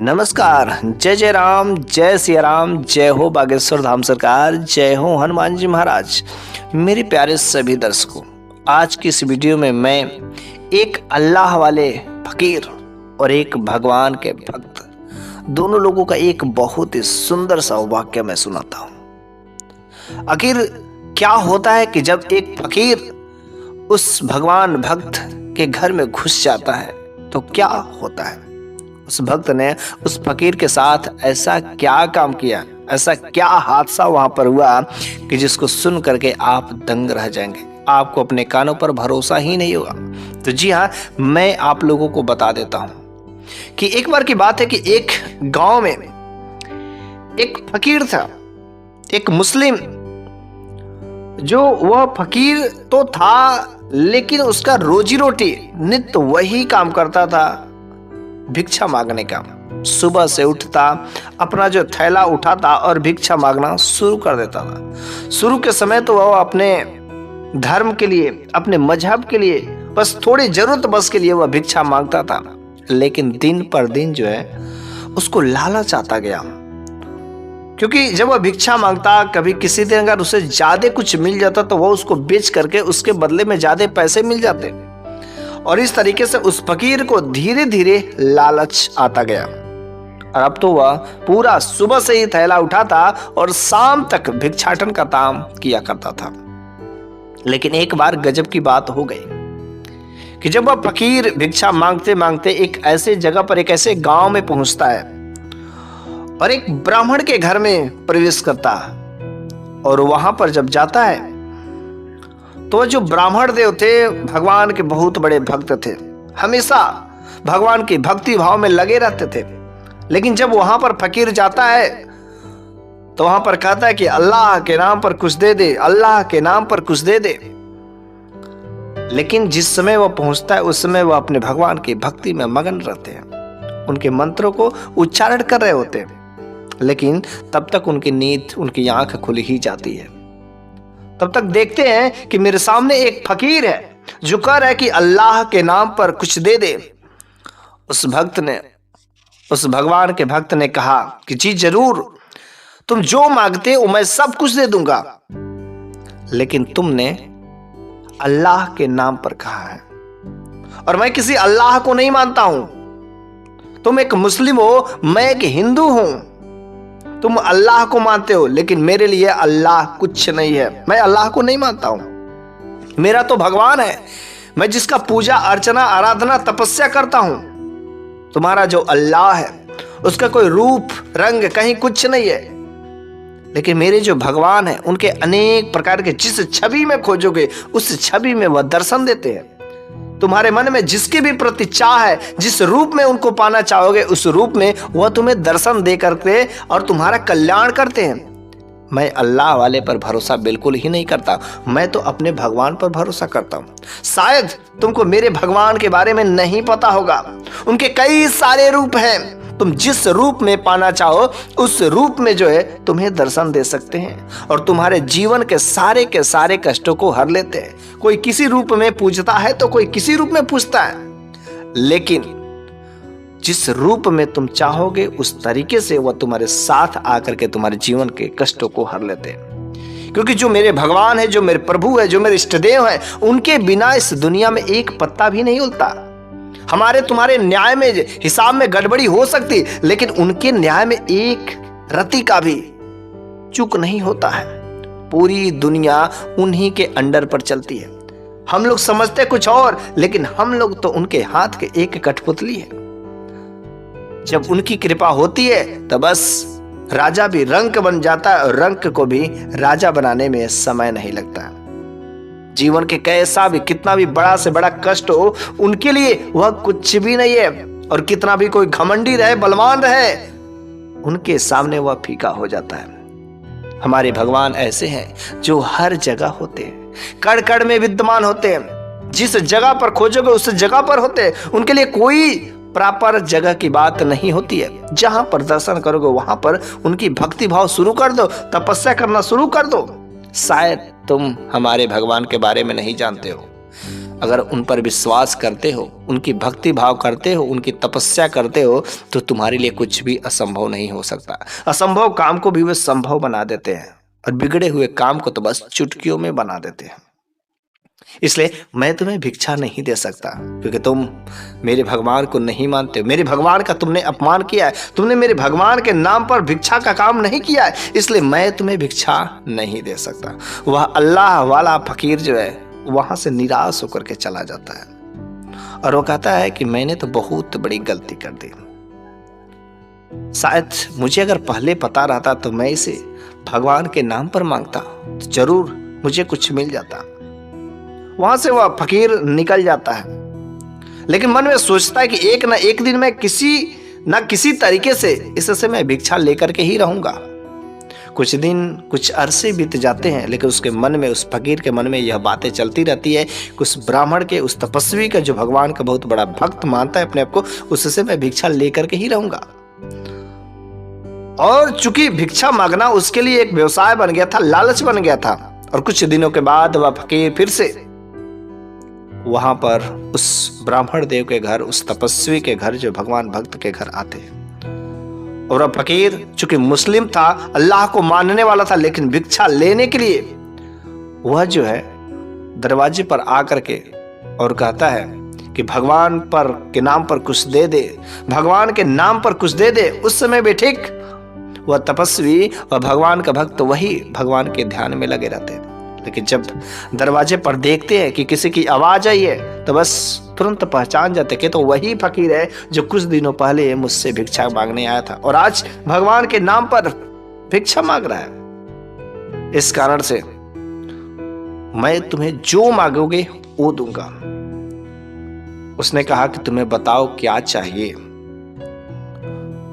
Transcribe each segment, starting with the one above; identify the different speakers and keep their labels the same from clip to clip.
Speaker 1: नमस्कार। जय जय राम, जय सिया राम, जय हो बागेश्वर धाम सरकार, जय हो हनुमान जी महाराज। मेरे प्यारे सभी दर्शकों, आज की इस वीडियो में मैं एक अल्लाह वाले फकीर और एक भगवान के भक्त दोनों लोगों का एक बहुत ही सुंदर सा वाक्य मैं सुनाता हूँ। आखिर क्या होता है कि जब एक फकीर उस भगवान भक्त के घर में घुस जाता है तो क्या होता है। उस भक्त ने उस फकीर के साथ ऐसा क्या काम किया, ऐसा क्या हादसा वहां पर हुआ कि जिसको सुन करके आप दंग रह जाएंगे, आपको अपने कानों पर भरोसा ही नहीं होगा। तो जी हाँ, मैं आप लोगों को बता देता हूं कि एक बार की बात है कि एक गांव में एक फकीर था, एक मुस्लिम। जो वह फकीर तो था लेकिन उसका रोजी रोटी नित्य वही काम करता था, भिक्षा मांगने का। सुबह से उठता, अपना जो थैला उठाता और भिक्षा मांगना शुरू कर देता था। शुरू के समय तो वह अपने धर्म के लिए, अपने मजहब के लिए, बस थोड़ी जरूरत बस के लिए वह भिक्षा मांगता था। लेकिन दिन पर दिन जो है उसको लालच आता गया, क्योंकि जब वह भिक्षा मांगता, कभी किसी दिन अगर उसे ज्यादा कुछ मिल जाता तो वह उसको बेच करके उसके बदले में ज्यादा पैसे मिल जाते। और इस तरीके से उस फकीर को धीरे धीरे लालच आता गया। और अब तो वह पूरा सुबह से ही थैला उठाता और शाम तक भिक्षाटन का काम किया करता था। लेकिन एक बार गजब की बात हो गई कि जब वह फकीर भिक्षा मांगते मांगते एक ऐसे जगह पर, एक ऐसे गांव में पहुंचता है और एक ब्राह्मण के घर में प्रवेश करता है। और वहां पर जब जाता है तो जो ब्राह्मण देव थे भगवान के बहुत बड़े भक्त थे, हमेशा भगवान की भक्ति भाव में लगे रहते थे। लेकिन जब वहां पर फकीर जाता है तो वहां पर कहता है कि अल्लाह के नाम पर कुछ दे दे, अल्लाह के नाम पर कुछ दे दे। लेकिन जिस समय वह पहुंचता है उस समय वह अपने भगवान की भक्ति में मगन रहते हैं, उनके मंत्रों को उच्चारण कर रहे होते हैं। लेकिन तब तक उनकी नींद, उनकी आंख खुल ही जाती है। तब तक देखते हैं कि मेरे सामने एक फकीर है जो कह रहा है कि अल्लाह के नाम पर कुछ दे दे। उस भगवान के भक्त ने कहा कि जी जरूर, तुम जो मांगते हो मैं सब कुछ दे दूंगा। लेकिन तुमने अल्लाह के नाम पर कहा है और मैं किसी अल्लाह को नहीं मानता हूं। तुम एक मुस्लिम हो, मैं एक हिंदू हूं। तुम अल्लाह को मानते हो लेकिन मेरे लिए अल्लाह कुछ नहीं है, मैं अल्लाह को नहीं मानता हूं। मेरा तो भगवान है, मैं जिसका पूजा अर्चना आराधना तपस्या करता हूं। तुम्हारा जो अल्लाह है उसका कोई रूप रंग कहीं कुछ नहीं है। लेकिन मेरे जो भगवान है उनके अनेक प्रकार के, जिस छवि में खोजोगे उस छवि में वह दर्शन देते हैं। तुम्हारे मन में जिसके भी प्रति चाह है, जिस रूप में उनको पाना चाहोगे उस रूप में वह तुम्हें दर्शन दे करके और तुम्हारा कल्याण करते हैं। मैं अल्लाह वाले पर भरोसा बिल्कुल ही नहीं करता, मैं तो अपने भगवान पर भरोसा करता हूं। शायद तुमको मेरे भगवान के बारे में नहीं पता होगा, उनके कई सारे रूप हैं। तुम जिस रूप में पाना चाहो उस रूप में जो है तुम्हें दर्शन दे सकते हैं और तुम्हारे जीवन के सारे कष्टों को हर लेते हैं। कोई किसी रूप में पूजता है तो कोई किसी रूप में पूजता है, लेकिन जिस रूप में तुम चाहोगे उस तरीके से वह तुम्हारे साथ आकर के तुम्हारे जीवन के कष्टों को हर लेते हैं। क्योंकि जो मेरे भगवान है, जो मेरे प्रभु है, जो मेरे इष्टदेव है, उनके बिना इस दुनिया में एक पत्ता भी नहीं हिलता। हमारे तुम्हारे न्याय में, हिसाब में गड़बड़ी हो सकती, लेकिन उनके न्याय में एक रति का भी चूक नहीं होता है। पूरी दुनिया उन्हीं के अंडर पर चलती है। हम लोग समझते कुछ और, लेकिन हम लोग तो उनके हाथ के एक कठपुतली है। जब उनकी कृपा होती है तो बस राजा भी रंक बन जाता है और रंक को भी राजा बनाने में समय नहीं लगता। जीवन के कैसा भी, कितना भी बड़ा से बड़ा कष्ट हो, उनके लिए वह कुछ भी नहीं है। और कितना भी कोई घमंडी रहे, बलवान रहे, उनके सामने वह फीका हो जाता है। हमारे भगवान ऐसे हैं जो हर जगह होते हैं, कण कण में विद्यमान होते हैं। जिस जगह पर खोजोगे उस जगह पर होते हैं। उनके लिए कोई प्रॉपर जगह की बात नहीं होती है। जहां पर दर्शन करोगे वहां पर उनकी भक्ति भाव शुरू कर दो, तपस्या करना शुरू कर दो। शायद तुम हमारे भगवान के बारे में नहीं जानते हो। अगर उन पर विश्वास करते हो, उनकी भक्ति भाव करते हो, उनकी तपस्या करते हो, तो तुम्हारे लिए कुछ भी असंभव नहीं हो सकता। असंभव काम को भी वे संभव बना देते हैं और बिगड़े हुए काम को तो बस चुटकियों में बना देते हैं। इसलिए मैं तुम्हें भिक्षा नहीं दे सकता, क्योंकि तुम मेरे भगवान को नहीं मानते हो। मेरे भगवान का तुमने अपमान किया है, तुमने मेरे भगवान के नाम पर भिक्षा का काम नहीं किया है, इसलिए मैं तुम्हें भिक्षा नहीं दे सकता। वह अल्लाह वाला फकीर जो है वहां से निराश होकर के चला जाता है और वो कहता है कि मैंने तो बहुत बड़ी गलती कर दी। शायद मुझे अगर पहले पता रहता तो मैं इसे भगवान के नाम पर मांगता तो जरूर मुझे कुछ मिल जाता। वहां से वह फकीर निकल जाता है, लेकिन मन में सोचता है कि एक ना एक दिन मैं किसी ना किसी तरीके से इससे मैं भिक्षा लेकर के ही रहूंगा। कुछ दिन कुछ अरसे बीत जाते हैं, लेकिन उसके मन में, उस फकीर के मन में यह बातें चलती रहती है कि उस ब्राह्मण के, उस तपस्वी का जो भगवान का बहुत बड़ा भक्त मानता है अपने आप को, उससे मैं भिक्षा लेकर के ही रहूंगा। और चूंकि भिक्षा मांगना उसके लिए एक व्यवसाय बन गया था, लालच बन गया था, और कुछ दिनों के बाद वह फकीर फिर से वहां पर उस ब्राह्मण देव के घर, उस तपस्वी के घर, जो भगवान भक्त के घर आते हैं। और वह फकीर चूंकि मुस्लिम था, अल्लाह को मानने वाला था, लेकिन भिक्षा लेने के लिए वह जो है दरवाजे पर आकर के और कहता है कि भगवान पर के नाम पर कुछ दे दे, भगवान के नाम पर कुछ दे दे। उस समय भी ठीक वह तपस्वी और भगवान का भक्त वही भगवान के ध्यान में लगे रहते हैं, लेकिन जब दरवाजे पर देखते हैं कि किसी की आवाज आई है तो बस तुरंत पहचान जाते कि तो वही फकीर है जो कुछ दिनों पहले मुझसे भिक्षा मांगने आया था और आज भगवान के नाम पर भिक्षा मांग रहा है। इस कारण से मैं तुम्हें जो मांगोगे वो दूंगा। उसने कहा कि तुम्हें बताओ क्या चाहिए।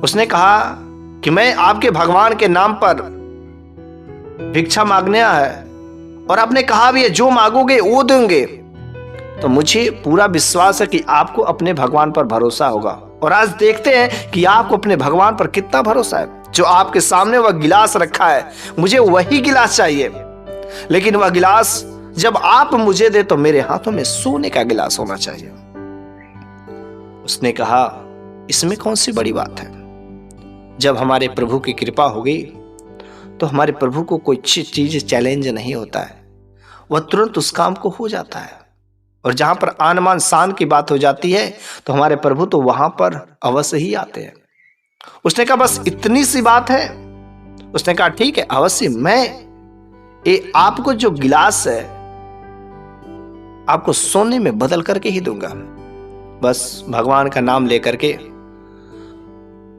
Speaker 1: उसने कहा कि मैं आपके भगवान के नाम पर भिक्षा मांगने आया है और आपने कहा भी है जो मांगोगे वो देंगे, तो मुझे पूरा विश्वास है कि आपको अपने भगवान पर भरोसा होगा। और आज देखते हैं कि आपको अपने भगवान पर कितना भरोसा है। जो आपके सामने वह गिलास रखा है, मुझे वही गिलास चाहिए, लेकिन वह गिलास जब आप मुझे दे तो मेरे हाथों में सोने का गिलास होना चाहिए। उसने कहा इसमें कौन सी बड़ी बात है। जब हमारे प्रभु की कृपा होगी तो हमारे प्रभु को कोई चीज चैलेंज नहीं होता है, वह तुरंत उस काम को हो जाता है। और जहां पर आन मान शान की बात हो जाती है तो हमारे प्रभु तो वहां पर अवश्य ही आते हैं। उसने कहा बस इतनी सी बात है। उसने कहा ठीक है, अवश्य मैं आपको जो गिलास है आपको सोने में बदल करके ही दूंगा। बस भगवान का नाम लेकर के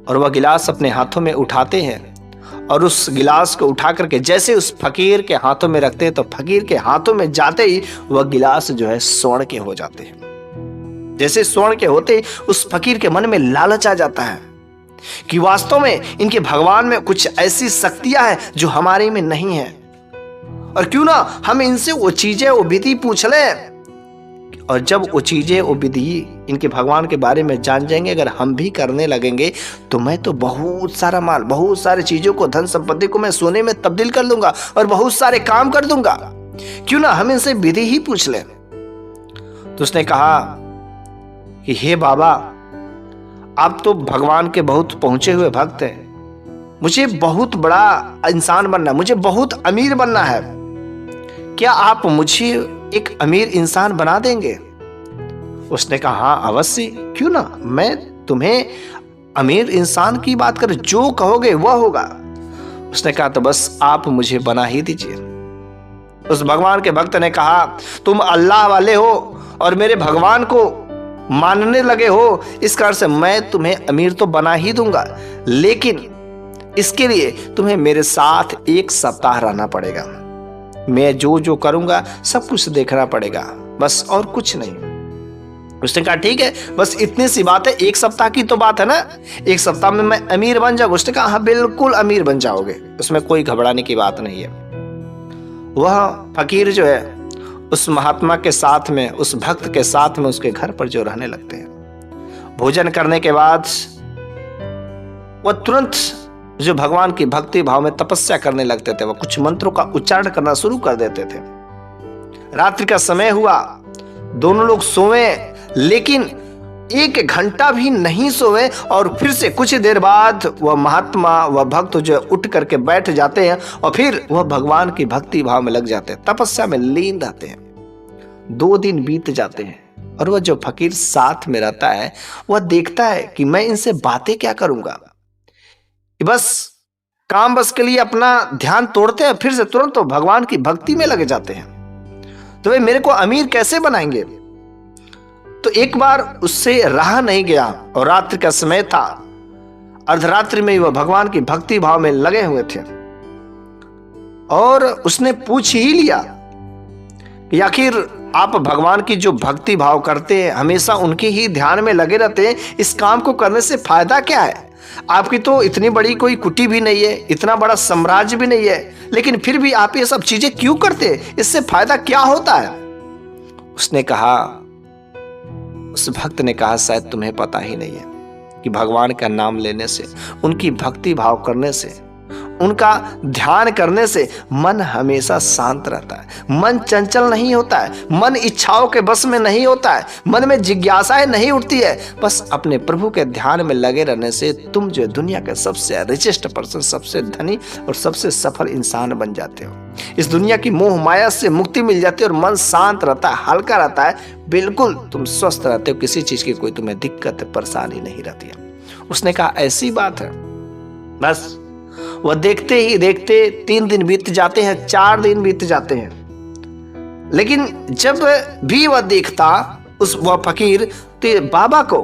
Speaker 1: और वह गिलास अपने हाथों में उठाते हैं और उस गिलास को उठा करके जैसे उस फकीर के हाथों में रखते हैं तो फकीर के हाथों में जाते ही वह गिलास जो है स्वर्ण के हो जाते हैं। जैसे स्वर्ण के होते ही उस फकीर के मन में लालच आ जाता है कि वास्तव में इनके भगवान में कुछ ऐसी शक्तियां हैं जो हमारे में नहीं है, और क्यों ना हम इनसे वो चीजें, वो विधि पूछ लें। और जब वो चीजें, वो विधि इनके भगवान के बारे में जान जाएंगे, अगर हम भी करने लगेंगे तो मैं तो बहुत सारा माल, बहुत सारी चीजों को, धन संपत्ति को मैं सोने में तब्दील कर दूंगा और बहुत सारे काम कर दूंगा। क्यों ना हम इनसे विधि ही पूछ लें। तो उसने कहा कि हे बाबा, आप तो भगवान के बहुत पहुंचे हुए भक्त हैं, मुझे बहुत बड़ा इंसान बनना है, मुझे बहुत अमीर बनना है, क्या आप मुझे एक अमीर इंसान बना देंगे? उसने कहा हाँ अवश्य, क्यों ना, मैं तुम्हें अमीर इंसान की बात कर, जो कहोगे वह होगा। उसने कहा तो बस आप मुझे बना ही दीजिए। उस भगवान के भक्त ने कहा तुम अल्लाह वाले हो और मेरे भगवान को मानने लगे हो, इस कारण से मैं तुम्हें अमीर तो बना ही दूंगा, लेकिन इसके लिए तुम्हें मेरे साथ 1 सप्ताह रहना पड़ेगा। मैं जो जो करूंगा सब कुछ देखना पड़ेगा, बस और कुछ नहीं। उसने कहा ठीक है, बस इतनी सी बात है, 1 सप्ताह की तो बात है ना, 1 सप्ताह में मैं अमीर बन जाऊंगा। उसने कहा हाँ बिल्कुल अमीर बन जाओगे, उसमें कोई घबराने की बात नहीं है। वह फकीर जो है उस महात्मा के साथ में, उस भक्त के साथ में उसके घर पर जो रहने लगते हैं। भोजन करने के बाद वह तुरंत जो भगवान की भक्ति भाव में तपस्या करने लगते थे, वह कुछ मंत्रों का उच्चारण करना शुरू कर देते थे। रात्रि का समय हुआ, दोनों लोग सोए, लेकिन 1 घंटा भी नहीं सोए और फिर से कुछ देर बाद वह महात्मा, वह भक्त जो उठ करके बैठ जाते हैं और फिर वह भगवान की भक्ति भाव में लग जाते हैं, तपस्या में लीन रहते हैं। 2 दिन बीत जाते हैं और वह जो फकीर साथ में रहता है वह देखता है कि मैं इनसे बातें क्या करूंगा। बस काम बस के लिए अपना ध्यान तोड़ते हैं, फिर से तुरंत तो भगवान की भक्ति में लगे जाते हैं। तो वे मेरे को अमीर कैसे बनाएंगे। तो एक बार उससे रहा नहीं गया और रात्रि का समय था, अर्धरात्रि में वह भगवान की भक्ति भाव में लगे हुए थे और उसने पूछ ही लिया कि आखिर आप भगवान की जो भक्ति भाव करते हैं, हमेशा उनके ही ध्यान में लगे रहते हैं, इस काम को करने से फायदा क्या है। आपकी तो इतनी बड़ी कोई कुटी भी नहीं है, इतना बड़ा साम्राज्य भी नहीं है, लेकिन फिर भी आप ये सब चीजें क्यों करते हैं, इससे फायदा क्या होता है। उसने कहा, उस भक्त ने कहा, शायद तुम्हें पता ही नहीं है कि भगवान का नाम लेने से, उनकी भक्ति भाव करने से, उनका ध्यान करने से मन हमेशा शांत रहता है, मन चंचल नहीं होता है, मन इच्छाओं के बस में नहीं होता है, मन में जिज्ञासाएं नहीं उठती है। बस अपने प्रभु के ध्यान में लगे रहने से तुम जो दुनिया के सबसे रिचेस्ट पर्सन, सबसे धनी और सबसे सफल इंसान बन जाते हो। इस दुनिया की मोह माया से मुक्ति मिल जाती है और मन शांत रहता है, हल्का रहता है, बिल्कुल तुम स्वस्थ रहते हो, किसी चीज की कोई तुम्हें दिक्कत परेशानी नहीं रहती है। उसने कहा, ऐसी बात है। बस वह देखते ही देखते 3 दिन बीत जाते हैं, 4 दिन बीत जाते हैं, लेकिन जब भी वह देखता वह फकीर तो बाबा को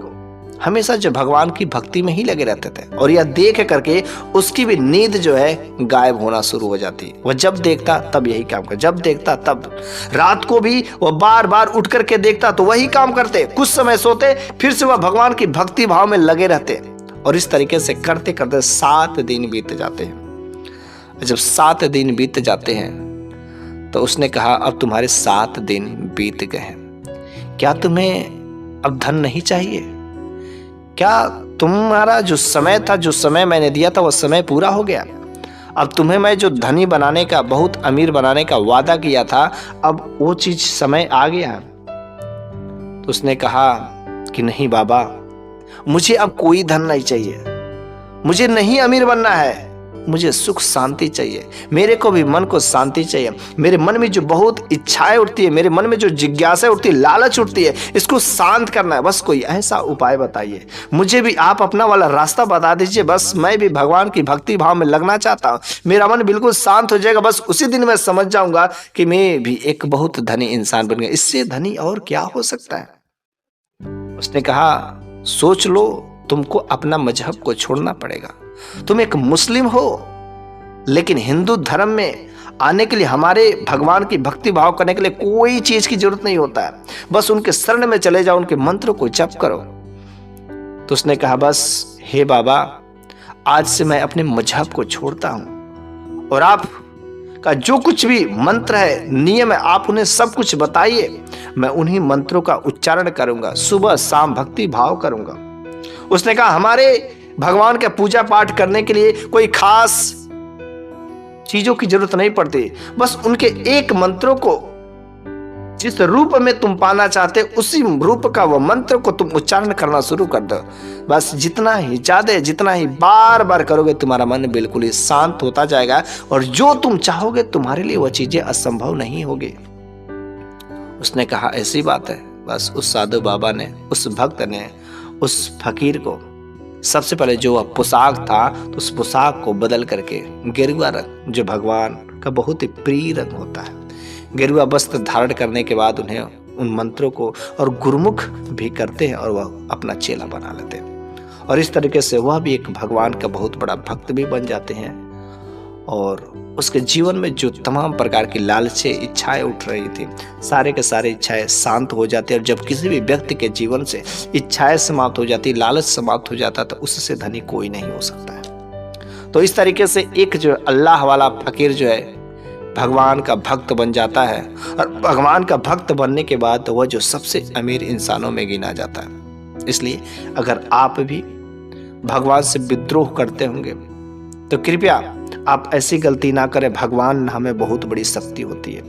Speaker 1: हमेशा जो भगवान की भक्ति में ही लगे रहते थे और यह देख करके उसकी भी नींद जो है गायब होना शुरू हो जाती। वह जब देखता तब यही काम कर, जब देखता तब। रात को भी वह बार बार उठ करके देखता तो वही काम करते, कुछ समय सोते, फिर से वह भगवान की भक्ति भाव में लगे रहते और इस तरीके से करते करते 7 दिन बीत जाते हैं। जब 7 दिन बीत जाते हैं तो उसने कहा, अब तुम्हारे 7 दिन बीत गए हैं, क्या तुम्हें अब धन नहीं चाहिए? क्या तुम्हारा जो समय था, जो समय मैंने दिया था, वह समय पूरा हो गया? अब तुम्हें मैं जो धनी बनाने का, बहुत अमीर बनाने का वादा किया था, अब वो चीज समय आ गया। तो उसने कहा कि नहीं बाबा, मुझे अब कोई धन नहीं चाहिए, मुझे नहीं अमीर बनना है, मुझे सुख शांति चाहिए। मेरे को भी मन को शांति चाहिए। मेरे मन में जो बहुत इच्छाएं उठती है, मेरे मन में जो जिज्ञासा उठती है, लालच उठती है, इसको शांत करना है। बस कोई ऐसा उपाय बताइए, मुझे भी आप अपना वाला रास्ता बता दीजिए। बस मैं भी भगवान की भक्ति भाव में लगना चाहता हूँ, मेरा मन बिल्कुल शांत हो जाएगा। बस उसी दिन मैं समझ जाऊंगा कि मैं भी एक बहुत धनी इंसान बन गया। इससे धनी और क्या हो सकता है। उसने कहा, सोच लो, तुमको अपना मजहब को छोड़ना पड़ेगा। तुम एक मुस्लिम हो, लेकिन हिंदू धर्म में आने के लिए, हमारे भगवान की भक्ति भाव करने के लिए कोई चीज की जरूरत नहीं होता है। बस उनके शरण में चले जाओ, उनके मंत्र को जप करो। तो उसने कहा, बस हे बाबा, आज से मैं अपने मजहब को छोड़ता हूं और आप का जो कुछ भी मंत्र है, नियम है, आप उन्हें सब कुछ बताइए, मैं उन्हीं मंत्रों का उच्चारण करूंगा, सुबह शाम भक्ति भाव करूंगा। उसने कहा, हमारे भगवान का पूजा पाठ करने के लिए कोई खास चीजों की जरूरत नहीं पड़ती, बस उनके एक मंत्रों को, जिस रूप में तुम पाना चाहते उसी रूप का वह मंत्र को तुम उच्चारण करना शुरू कर दो। बस जितना ही ज्यादा, जितना ही बार बार करोगे, तुम्हारा मन बिल्कुल ही शांत होता जाएगा और जो तुम चाहोगे तुम्हारे लिए वह चीजें असंभव नहीं होगी। उसने कहा, ऐसी बात है। बस उस साधु बाबा ने, उस भक्त ने उस फकीर को सबसे पहले जो वह पोशाक था, तो उस पोशाक को बदल करके गेरुआ रंग, जो भगवान का बहुत ही प्रिय रंग होता है, गेरुआ वस्त्र धारण करने के बाद उन्हें उन मंत्रों को और गुरुमुख भी करते हैं और वह अपना चेला बना लेते हैं। और इस तरीके से वह भी एक भगवान का बहुत बड़ा भक्त भी बन जाते हैं और उसके जीवन में जो तमाम प्रकार की लालचे इच्छाएं उठ रही थी, सारे के सारे इच्छाएं शांत हो जाती है। और जब किसी भी व्यक्ति के जीवन से इच्छाएं समाप्त हो जाती, लालच समाप्त हो जाता, तो उससे धनी कोई नहीं हो सकता है। तो इस तरीके से एक जो अल्लाह वाला फकीर जो है भगवान का भक्त बन जाता है और भगवान का भक्त बनने के बाद तो वह जो सबसे अमीर इंसानों में गिना जाता है। इसलिए अगर आप भी भगवान से विद्रोह करते होंगे तो कृपया आप ऐसी गलती ना करें। भगवान हमें बहुत बड़ी शक्ति होती है,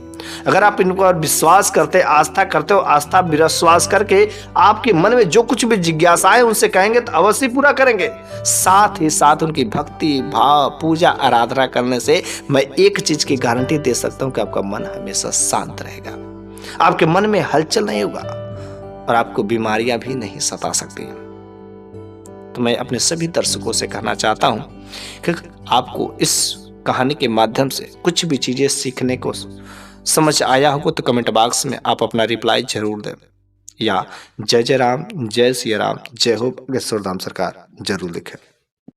Speaker 1: अगर आप इन पर विश्वास करते, आस्था करते हो, आस्था विश्वास करके आपके मन में जो कुछ भी जिज्ञासाएं उनसे कहेंगे तो अवश्य पूरा करेंगे। साथ ही साथ उनकी भक्ति भाव पूजा आराधना करने से मैं एक चीज की गारंटी दे सकता हूं कि आपका मन हमेशा शांत रहेगा, आपके मन में हलचल नहीं होगा और आपको बीमारियां भी नहीं सता सकती। तो मैं अपने सभी दर्शकों से कहना चाहता हूं कि आपको इस कहानी के माध्यम से कुछ भी चीजें सीखने को समझ आया होगा तो कमेंट बॉक्स में आप अपना रिप्लाई जरूर दें या जय जय राम, जय सिया राम, जय हो बागेश्वर धाम सरकार जरूर लिखें।